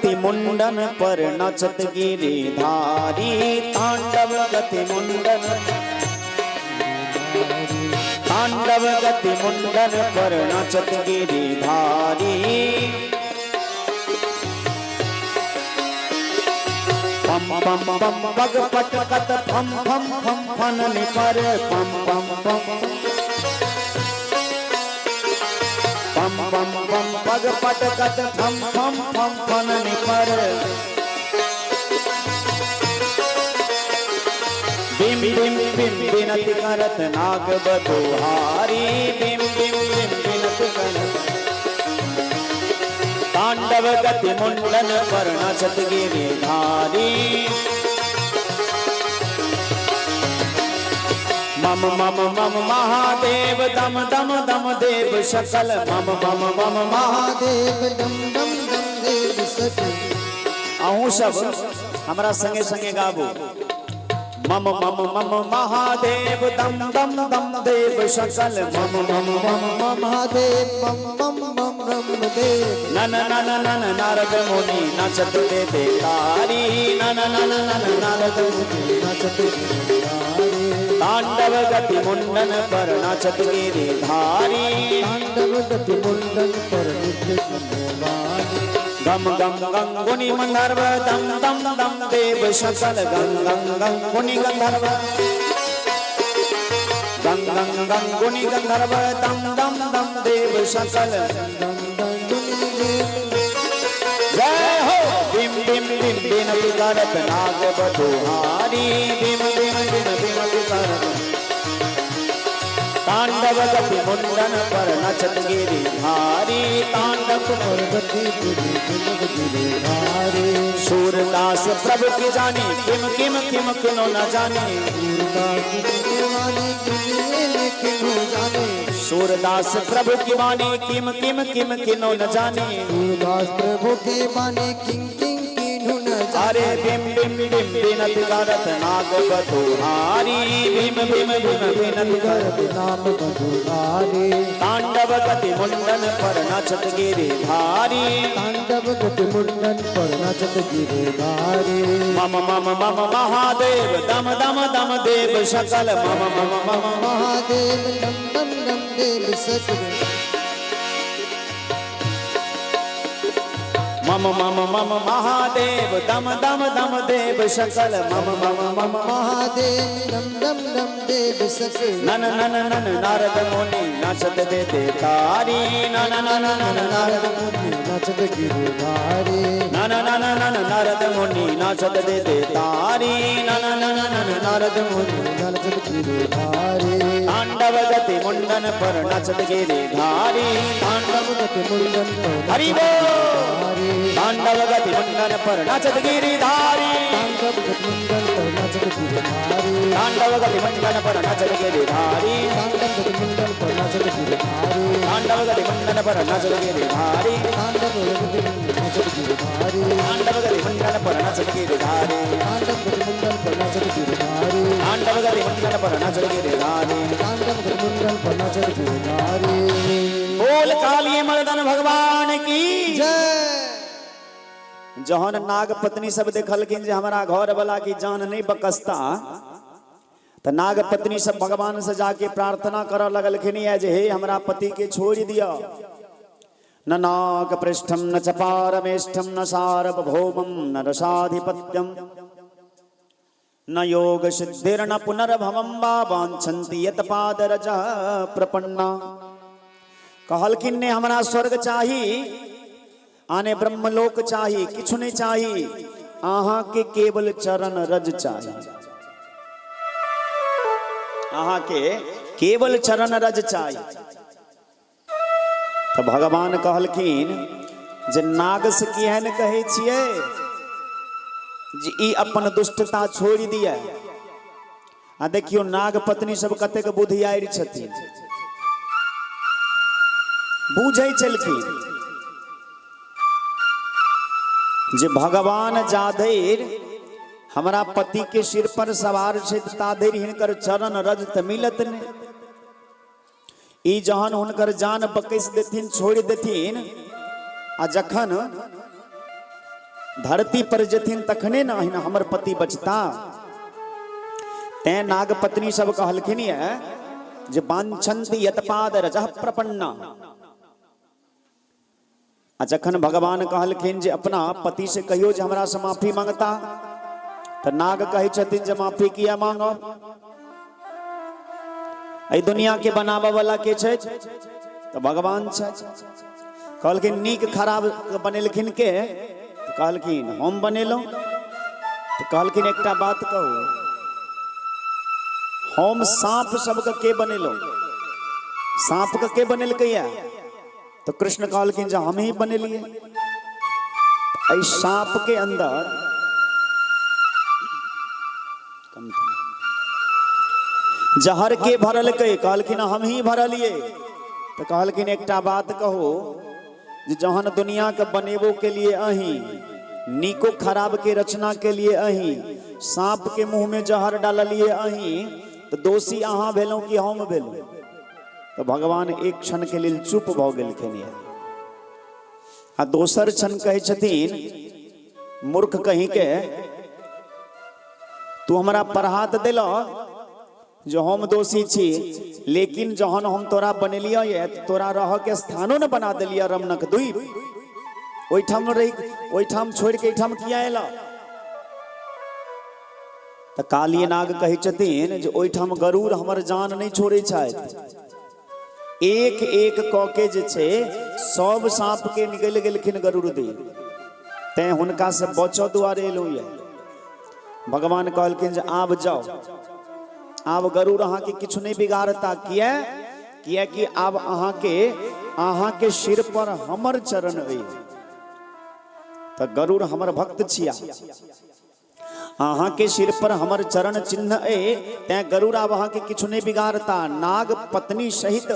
गति मुंडन पर नचत गिरिधारी, तांडव गति मुंडन, तांडव गति मुंडन पर नचत गिरिधारी। पम पम पम पग पटकत फम फम फम फनन पर पम पम पम पम पम पम पग पटकत फम फम फम फनन पर। बिम बिम बिम बिनति करत नाग बधुहारी, बिम बिम बिम बिनति करत तांडव गति मुंडन पर नचत गिरिधारी। मम मम मम महादेव दम दम दम देव सकल, मम मम मम महादेव दम दम दम देव सकल। आहू सब हमरा संगे संगे गाबू। मम मम मम महादेव दम दम दम देव सकल, मम मम मम महादेव मम मम मम ब्रह्मदेव। नन नन नन नारद मुनि नचत दे तारी, नन नन नन नारद मुनि नचत दे तारी। तांडव गति मुंडन पर नचत गिरिधारी, तांडव गति मुंडन पर नचत गिरिधारी। गम गम गंगुनि मंधर्व दम दम दम देव सकल, गंग गंग गंगुनि गंधर्व, गंग गंग गंगुनि गंधर्व दम दम दम देव सकल। जय हो बिम बिम बिम बिनति करत नाग बधुहारी, बिम बिम बिम बिनति करत तांडव गति मुंडन पर नचत गिरिधारी, तांडव पर गति गिरिधारी। सूरदास प्रभु की जानी किम किम किम किनो न जाने, सूरदास प्रभु की वाणी किम किम किम किनो न जाने, सूरदास प्रभु की वाणी किम किम किनो न जाने। अरे बिम बिम बिम बिनति करत नाग बधुहारी, बिम बिम बिम बिनति करत नाग बधुहारी। तांडव गति मुंडन पर नचत गिरिधारी, तांडव गति मुंडन पर नचत गिरिधारी। मम मम मम महादेव दम दम दम देव सकल, मम मम मम महादेव दम दम दम देव सकल। मम मम मम महादेव दम दम दम देव सकल, मम मम मम महादेव दम दम दम देव सकल। नन नन नन नारद मुनि नचत दे तारी, नन नन नन नारद मुनि नचत गिरिधारी, नन नन नन नारद मुनि नचत दे तारी, नन नन नन नारद मुनि नचत गिरिधारी। तांडव गति मुंडन पर नचत गिरिधारी, तांडव गति मुंडन पर हरि बोल। तांडव गति मुंडन पर नचत गिरिधारी, तांडव गति मुंडन पर नचत गिरिधारी, तांडव गति मुंडन पर नचत गिरिधारी, तांडव गति मुंडन पर नचत गिरिधारी, तांडव गति मुंडन पर नचत गिरिधारी, तांडव गति नचत गिरिधारी, तांडव गति मुंडन पर नचत गिरिधारी, तांडव गति मुंडन पर नचत गिरिधारी, तांडव गति मुंडन पर नचत गिरिधारी, तांडव गति मुंडन पर नचत गिरिधारी। बोल कालिए मर्दन भगवान की जय। जहन नाग पत्नी सब देखलखिन जे हमारा घर वाला की जान नहीं बकसता, तो नाग पत्नी सब भगवान से जाके प्रार्थना कर लगलखिन जे हे हमरा पति के छोड़ दिया। न नाग पृष्ठम न चपारमेष्ठम न सार्वभौमम न रसाधिपत्यम न योग सिद्धिर्न पुनर्भवम वा वांछन्ति यत पादरज प्रपन्ना। कहलखिन ने हमरा स्वर्ग चाही, आने ब्रह्मलोक चाही, किछु नहीं चाही, आहा के केवल चरण रज चाही, आहा के केवल चरण रज चाही। तो भगवान कहलखिन जे नाग से केहन कहे छिए जे ई अपन दुष्टता छोड़ दिया। आ देखियो नाग पत्नी सब कतेक बुधियारि छथिन, बूझै छलखिन जे भगवान जाधैर हमारा पति के सिर पर सवार छे ताधैर हिनकर चरण रज त मिलत ने। ई जहन हुनकर जान बकैस देथिन, छोड़ देथिन, आ जखन धरती पर जथिन तखने ना हमर पति बचता। तै नाग पत्नी सब कहलखिन जे वांछन्ति यत्पाद रजः प्रपन्ना। आ जखन भगवान कहलखिन जे अपना पति से कहियो जे हमरा से माफी मांगता, तो नाग कहे छथिन जे माफी किया मांगब, एहि दुनिया के बनाबे वाला के छै तो भगवान छै। कहलखिन नीक खराब बनेलखिन के, तो कहलखिन हम बनेलहुं। तो कहलखिन एकटा बात कहू, हम सांप सबके के बनेलहुं, सांप के के बनेलकैया? तो कृष्ण कहलखिन जे हम ही बनेलिए। एहि सांप के अंदर जहर के भरल के? कहलखिन हम ही भरलिए। तो कहलखिन एकटा बात कहो, जे जहन दुनिया के बनेबो के लिए अही, नीको खराब के रचना के लिए अही, सांप के मुंह में जहर डाललिए अही, तो दोषी अहाँ भेलौं कि हम भेलौं? तो भगवान एक क्षण के लिए चुप भ गेलखिन। आ दोसर क्षण कहे छथिन, मूर्ख कहीं के, तू हमरा प्रहात दिल जो हम दोषी छी, लेकिन जहन हम तोरा बनेलिया ये, तोरा रह के स्थानो न बना दिलिया रमणक द्वीप। ओहिठाम रही, ओहिठाम छोड़ के एहिठाम किया एला? तो काली नाग कहे छथिन जे ओहिठाम गरुड़ हमर जान नहीं छोड़े छथि। एक एक क के जे छै सब सांप के निकल गेलखिन गरुड़ देव। तैं हुनका से बचो दुआरे एलौ ये। भगवान कहलखिन जे आब जाओ, आब गरुड़ अहाँ के किछु नहीं बिगाड़ता। किया कि आब अहाँ के सिर पर हमर चरण अइ। तो गरुड़ हमर भक्त छिया, अहाँ के सिर पर हमर चरण चिन्ह अइ, तैं गरुड़ आब अहाँ के किछु नहीं बिगाड़ता। नाग पत्नी सहित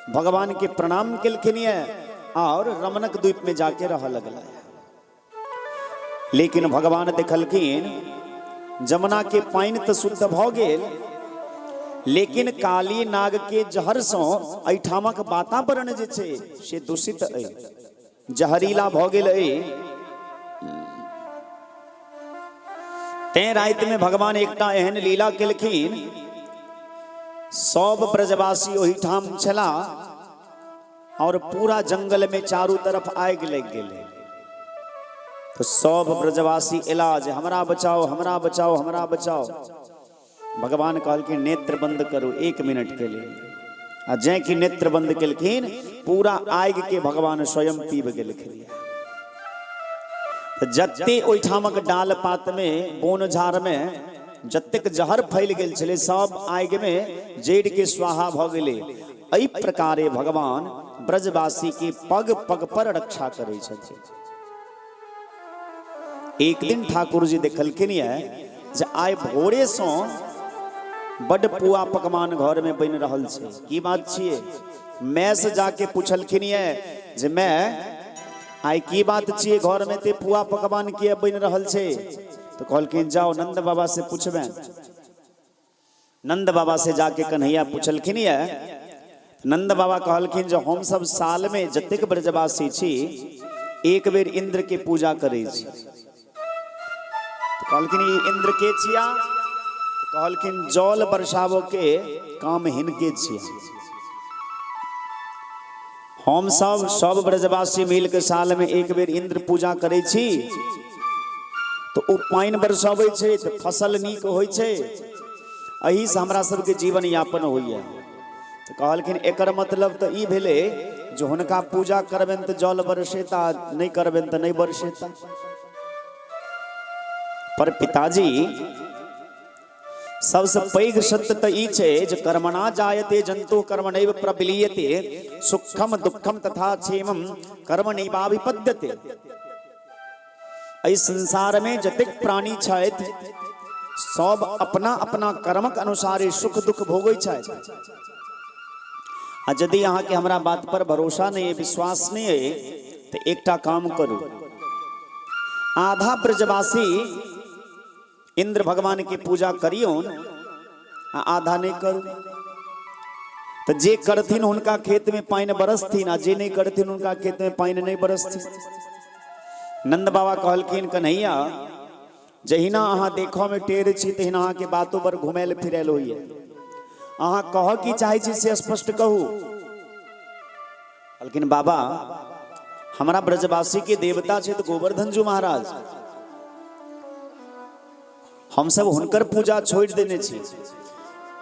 भगवान के प्रणाम केलखिन और रमणक द्वीप में जाके रह लगला। लेकिन भगवान देखलखिन जमुना के पानी तो शुद्ध भ गेल, लेकिन काली नाग के जहर से एहिठामक वातावरण जे छै से दूषित अइ, जहरीला भ गेल अइ। तैं राति में भगवान एकटा एहन लीला केलखिन, सब ब्रजवासी ओहिठाम छला और पूरा जंगल में चारों तरफ आग लग गेलै। तो सब ब्रजवासी एला जे हमरा बचाओ, हमरा बचाओ, हमरा बचाओ। भगवान कहलखिन नेत्र बंद करो 1 मिनट के लिए। आ जै कि नेत्र बंद केलखिन, पूरा आग के भगवान स्वयं पीब गेलखिन। जत्ते ओहिठामक डाल पात में, बोन झाड़ में जतेक जहर फैल गेल छलै, सब आग में जड़ के स्वाहा भ गेलै। एहि प्रकारे भगवान ब्रजवासी के पग पग पर रक्षा करै छथिन। एक दिन ठाकुर जी देखलखिन जे आइ भोरे से बड़ पुआ पकवान घर में बन रहल छै। की बात छियै? मैं से जाके पूछलखिन जे मैं आई की बात छियै, घर में ते पुआ पकवान किया बन रहल छै? तो कहलखिन जाओ नंद बाबा से पूछबे। नंद बाबा से जाके कन्हैया पूछलखिन नंद बाबा कहलखिन जे हम सब साल में जतेक ब्रजवासी छी, एक बेर इंद्र के पूजा करै छी। कहलखिन इंद्र के छिया? तो कहलखिन जल बरसाबो के काम हिनके छिया। हम सब ब्रजवासी मिल के साल में एक बेर इंद्र पूजा करै छी, तो ओ पानि बरसाबै छै, तो फसल नीक होइ छै, एही से हमरा सबके जीवन यापन होइए। तो कहलखिन एकर मतलब तो ई भेलै जो हुनका पूजा करबेन तो जल बरसेता, नहीं करबेन तो नहीं बरसेता। पर पिताजी सबसे पैघ सत्य तो ई छै जे कर्मणा जायते जंतु कर्मणैव प्रविलीयते, सुखम दुखम तथा क्षेमम कर्मणैवाभिपद्यते। एहि संसार में जतेक प्राणी छथि, सब अपना अपना कर्मक अनुसारे सुख दुख भोगै छथि। आ यदि अहाँ के हमरा बात पर भरोसा नहीं है, विश्वास नहीं है, तो एकटा काम करू, आधा ब्रजवासी इंद्र भगवान की पूजा करियो, आधा नहीं करू। तो जे करथिन उनका खेत में पानी बरसथिन, आ जे नहीं करथिन उनका खेत में पानी नहीं बरसथिन। नंद बाबा कहलखिन कन्हैया जहिना अहाँ देखो में टेढ़ छी तहिना अहाँ के बातों पर घुमेल फिरेल होइए। अहाँ कह की चाहे छी से स्पष्ट कहू। लेकिन बाबा हमारा ब्रजवासी के देवता छे तो गोवर्धन जी महाराज, हम सब हुनकर पूजा छोड़ देने छी,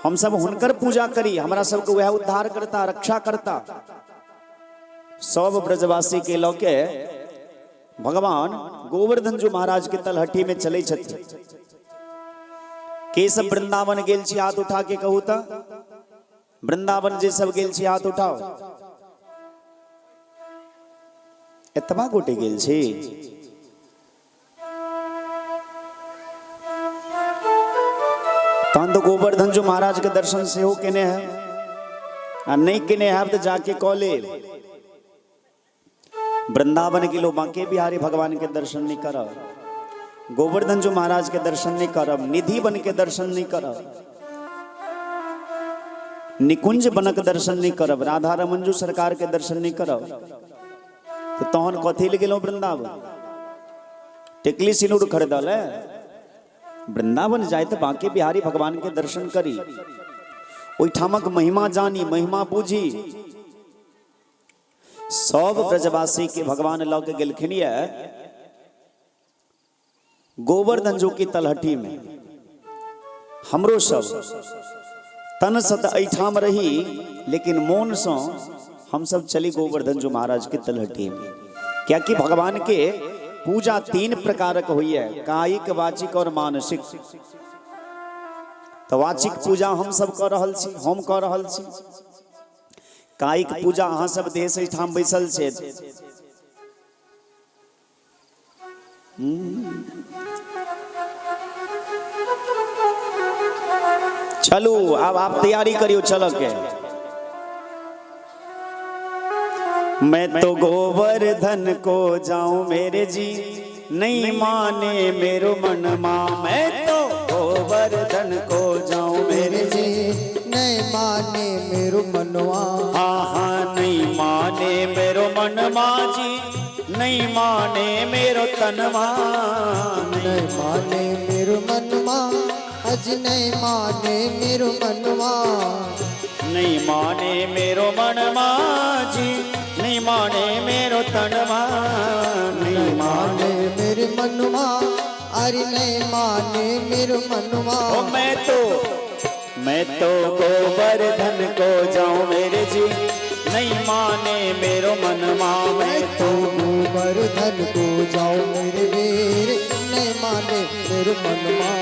हम सब हुनकर पूजा करी, हमारा सबको वह उद्धार करता रक्षा करता। सब ब्रजवासी के लौके भगवान गोवर्धन जी महाराज के तलहटी में चले छथि। के सब वृंदावन गेल छी हाथ उठा के कहू त, वृंदावन जे सब गेल छी हाथ उठाओ। एतबा गोटे गेल छी। तहन तो गोवर्धन जी महाराज के दर्शन से हो केने है, आ नहीं केने है तो जाके कॉले। वृंदावन के लोग बांके बिहारी भगवान के दर्शन नहीं करब, गोवर्धन जी महाराज के दर्शन नहीं करब, निधि बन के दर्शन नहीं करब, निकुंज बनक दर्शन नहीं करब, राधा रमन जी सरकार के दर्शन नहीं करब, तो तहन कथी ले गेलौं वृंदावन? टिकली सिनुर खरीदल है। वृंदावन जाए तो बांके बिहारी भगवान के दर्शन करी, ओहिठामक महिमा जानी, महिमा बूझी। सब ब्रजवासी के भगवान लौ के गेलखिन गोवर्धन जी की तलहटी में। हमरो सब तन सत ऐठाम रही, लेकिन मौन से हम सब चली गोवर्धन जी महाराज के तलहटी में। क्या कि भगवान के पूजा 3 प्रकार के हुई है, कायिक, वाचिक और मानसिक। तो वाचिक पूजा हम सब कर रहल छी, हम कर रहल छी। कायिक पूजा अहाँ सब देह से ठाम बैसल छे। चलू अब आप तैयारी करियो चल के। मैं तो गोवर्धन को जाऊं मेरे जी, नहीं माने मेरो मन मां। मैं तो गोवर्धन को जाऊं मेरे जी, नहीं माने मेरो मनवा। हाँ हाँ नहीं माने मेरो मन मां जी, नहीं माने मेरो तनवा। नहीं माने मेरो मनवा, अज नहीं माने मेरो मनवा। नहीं माने मेरो मन मां जी, नहीं माने मेरो तनवा। नहीं माने मेरे मनवा, अरे नहीं माने मेरो मनवा। मैं तो गोवर्धन को जाऊं मेरे जी, नहीं माने मेरो मनवा। मैं तो गोवर्धन को जाऊं मेरे वीर, नहीं माने मेरो मनवा।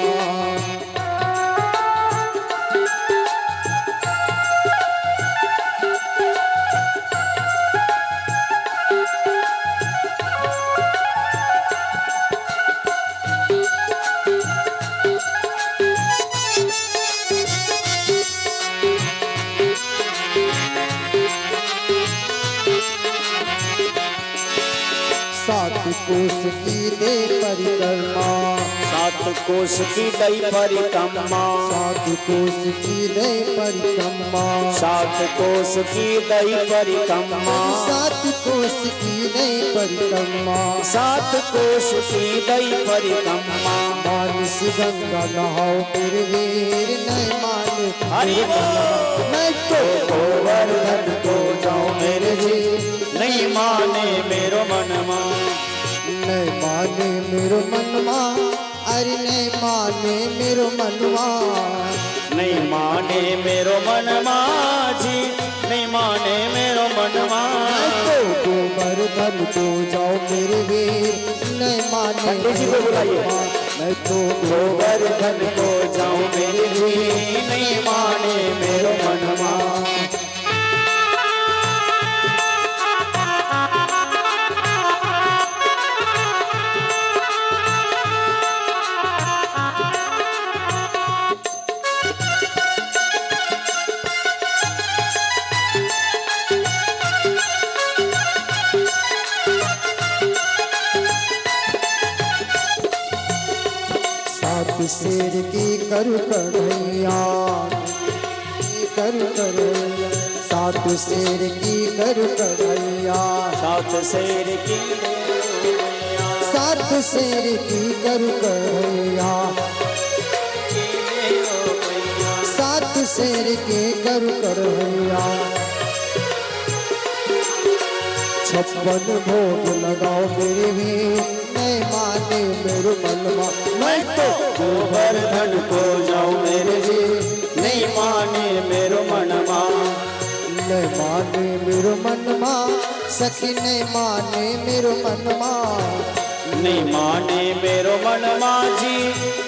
कोष की दे परिक्रमा, 7 कोष की दई परिक्रमा। 7 कोष की दे परिक्रमा। 7 कोष की दई परिक्रमा। 7 कोष की दे परिक्रमा। 7 कोष की दई परिक्रमा। मानस गंगा नहाओ मेरे वीर, नहीं माने हरि बोल। मैं तो गोवर्धन को जाऊं मेरे जी, नहीं माने मेरो मनवा। नहीं माने मेरो मनवा, अरे नहीं माने मेरो मनवा। नहीं माने मेरो मनवा जी, नहीं माने मेरो मनवा। मैं तो गोवर्धन को जाऊं मेरे वीर, नहीं माने। पंडित जी को बुलाइए। मैं तो गोवर्धन को जाऊं मेरे जी, नहीं माने मेरो मनवा। शेर की करू कन्हैया, करू कन्हैया। 7 शेर की करू कन्हैया। 7 शेर की सात शेर की करू कहैया, सात शेर के करू कहैया। 56 भोग लगाओ मेरे वीर, नहीं माने मेरे मनवा। मैं तो गोवर्धन को जाऊं मेरे जी, नहीं माने मेरो मनमा। नहीं माने मेरो मनमा, सखी नहीं माने मेरो मनमा। नहीं माने मेरो मनमा जी,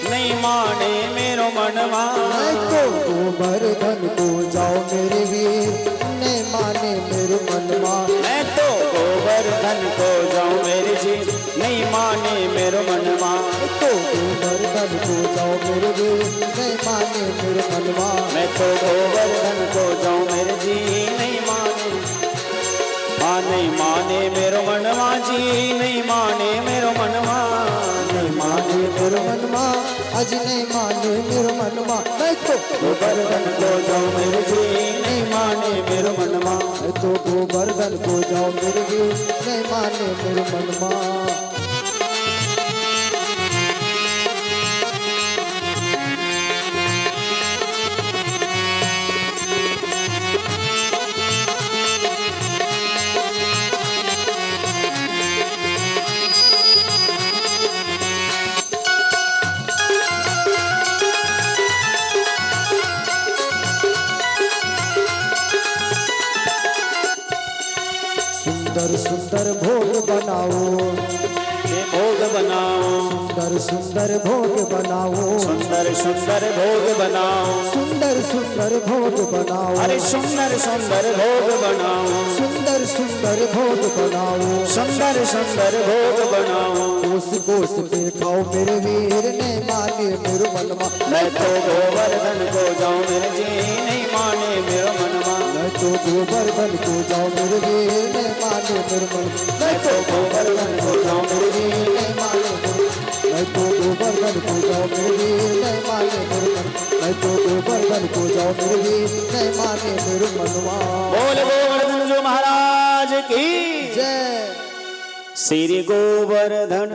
नहीं माने मेरो मनमा। मैं तो गोवर्धन को जाओ मेरे वीर, नहीं माने मेरो मनमा। मैं तो गोवर्धन को जाऊं मेरे जी, नहीं माने मेरो मनमा। तो गोवर्धन को जाओ मेरे वीर, नहीं माने मेरो मनमा। मैं तो गोवर्धन को जाऊं मेरे जी, नहीं माने। हाँ नहीं माने मेरो मनवा जी, नहीं माने मेरो मनवा। नहीं माने मेरो मनमा, आज नहीं माने मेरो मनमा। मैं तो गोवर्धन को जाऊं मेरे जी, नहीं माने मेरो मनवा। मैं तो गोवर्धन को जाओ मेरे वीर, नहीं माने मेरो मनमा। सुंदर सुंदर भोग बनाओ, ये भोग बनाओ, सुंदर सुंदर भोग बनाओ, सुंदर सुंदर भोग बनाओ, सुंदर सुंदर भोग बनाओ। अरे सुंदर सुंदर भोग बनाओ, सुंदर सुंदर भोग बनाओ, सुंदर सुंदर भोग बनाओ। कोस कोस के खाओ मेरे वीर, नहीं माने मेरो मनमा। मैं तो गोवर्धन को जाऊं मेरे जी, नहीं माने मेरो मनवा। मैं तो गोवर्धन को जाओ मेरे वीर, नहीं माने मेरो मनमा। मैं तो गोवर्धन को जाऊं मेरे जी, नहीं माने मेरो, मैं तो गोवर्धन को जाओ मेरे वीर, नहीं माने मेरो मनमा। मैं तो गोवर्धन को जाओ मेरे वीर, नहीं माने मेरो मनवा। बोल गोवर्धन जो महाराज की जय। श्री गोवर्धन,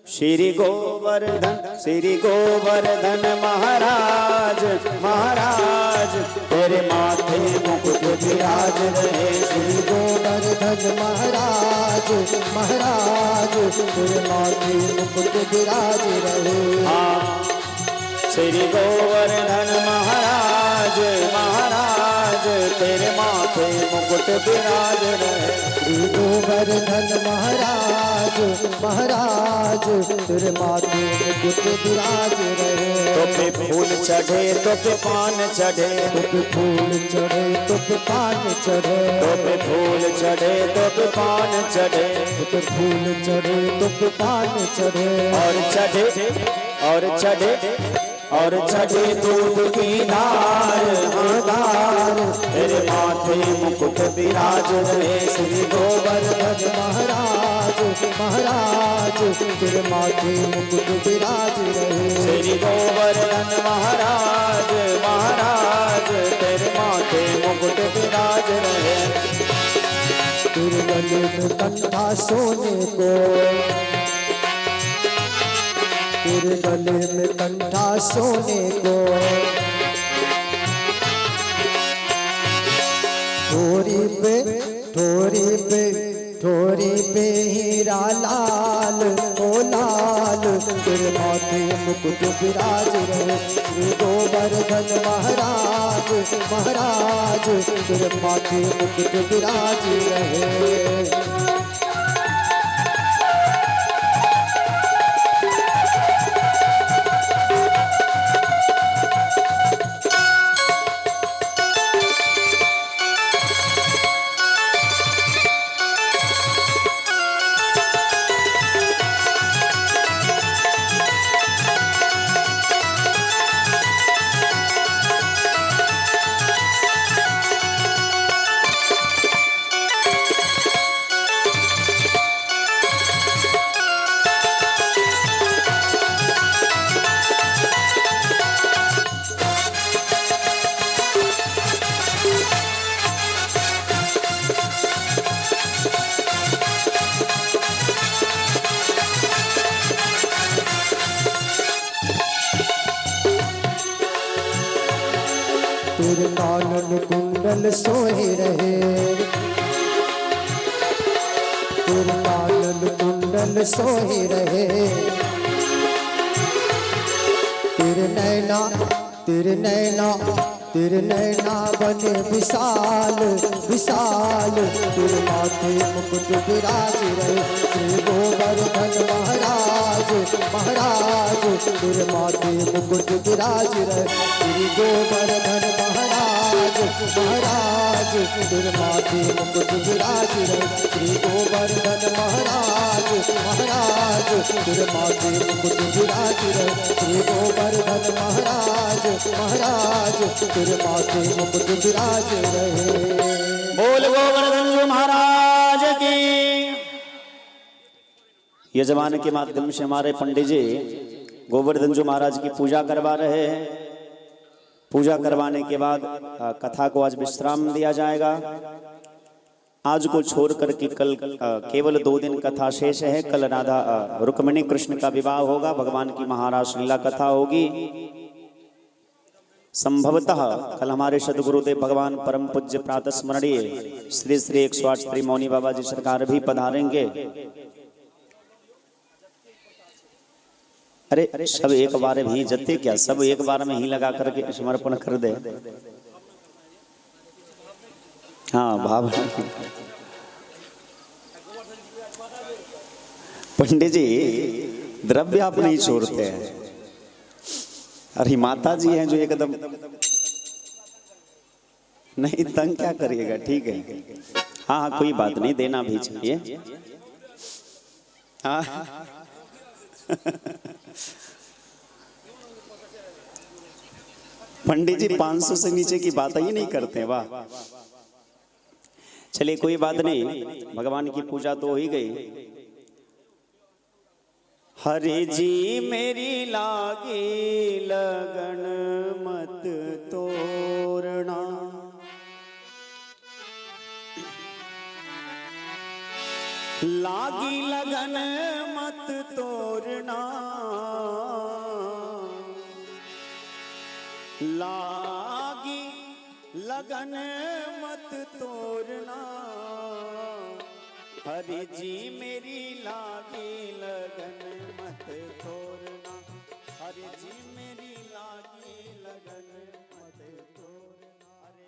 श्री गोवर्धन, श्री गोवर्धन महाराज, महाराज तेरे माथे मुकुट विराज रहे। श्री गोवर्धन महाराज, महाराज तेरे माथे मुकुट विराज रहे। हाँ श्री गोवर्धन महाराज, महाराज तेरे माथे मुकुट विराज रहे। श्री गोवर्धन महाराज, महाराज तेरे माथे मुकुट विराज रहे। तो पे फूल चढ़े तो पे पान चढ़े, तो पे फूल चढ़े तो पे पान चढ़े, तो पे फूल चढ़े तो पे पान चढ़े, तो पे फूल चढ़े तो पे पान चढ़े। और चढ़े और चढ़े और चढ़े दूध की धार, हाँ धार तेरे माथे मुकुट विराज रहे। श्री गोवर्धन महाराज, महाराज तेरे माथे मुकुट विराज रहे। श्री गोवर्धन महाराज, महाराज तेरे माथे मुकुट विराज रहे। तेरे गले में कंठा सोने को, तेरे गले में कंठा सोने को। ठोरी पे, ठोरी पे, ठोरी पे हीरा लाल ओ लाल तेरे माथे मुकुट विराज रहे। श्री गोवर्धन महाराज, महाराज तेरे माथे मुकुट विराज रहे। तेरे कानन कुंडल सोहे रहे, तेरे कानन कुंडल सोहे रहे, तेरे नैना तेरे नैना तेरे नैना बने विशाल विशाल, तेरे माथे मुकुट विराज रहे श्री गोवर्धन महाराज महाराज, तेरे माथे मुकुट विराज रहे श्री गोवर्धन महाराज महाराज, तेरे माथे मुकुट विराज रहे श्री गोवर्धन महाराज महाराज, तेरे माथे मुकुट विराज रहे श्री गोवर्धन महाराज महाराज, तेरे माथे मुकुट विराज रहे। बोल गोवर्धन जी महाराज की। यजमान के माध्यम से हमारे पंडित जी गोवर्धन जी महाराज की पूजा करवा रहे हैं। पूजा करवाने के बाद कथा को आज विश्राम दिया जाएगा। आज को छोड़ करके कल केवल 2 दिन कथा शेष है। कल राधा रुक्मिणी कृष्ण का विवाह होगा, भगवान की महारास लीला कथा होगी। संभवतः कल हमारे सदगुरुदेव भगवान परम पूज्य प्रातः स्मरणीय श्री श्री 108 श्री मौनी बाबा जी सरकार भी पधारेंगे। अरे सब एक बार में ही जते क्या, सब एक बार में ही लगा करके समर्पण कर दे। हाँ भाव पंडित जी द्रव्य आप नहीं छोड़ते हैं। अरे माता जी हैं जो एकदम नहीं, तंग क्या करिएगा, ठीक है। हाँ हाँ कोई बात नहीं, देना भी चाहिए। हाँ पंडित जी 500 से नीचे की बात ही नहीं करते। वाह, चलिए कोई बात नहीं, भगवान की पूजा तो हो ही गई। हरे जी मेरी लागी लगन मत तोड़ना, लागी लगन मत तोड़ना, लागी लगन मत तोड़ना, हरि जी मेरी लागी लगन मत तोड़ना, हरि जी मेरी लागी लगन मत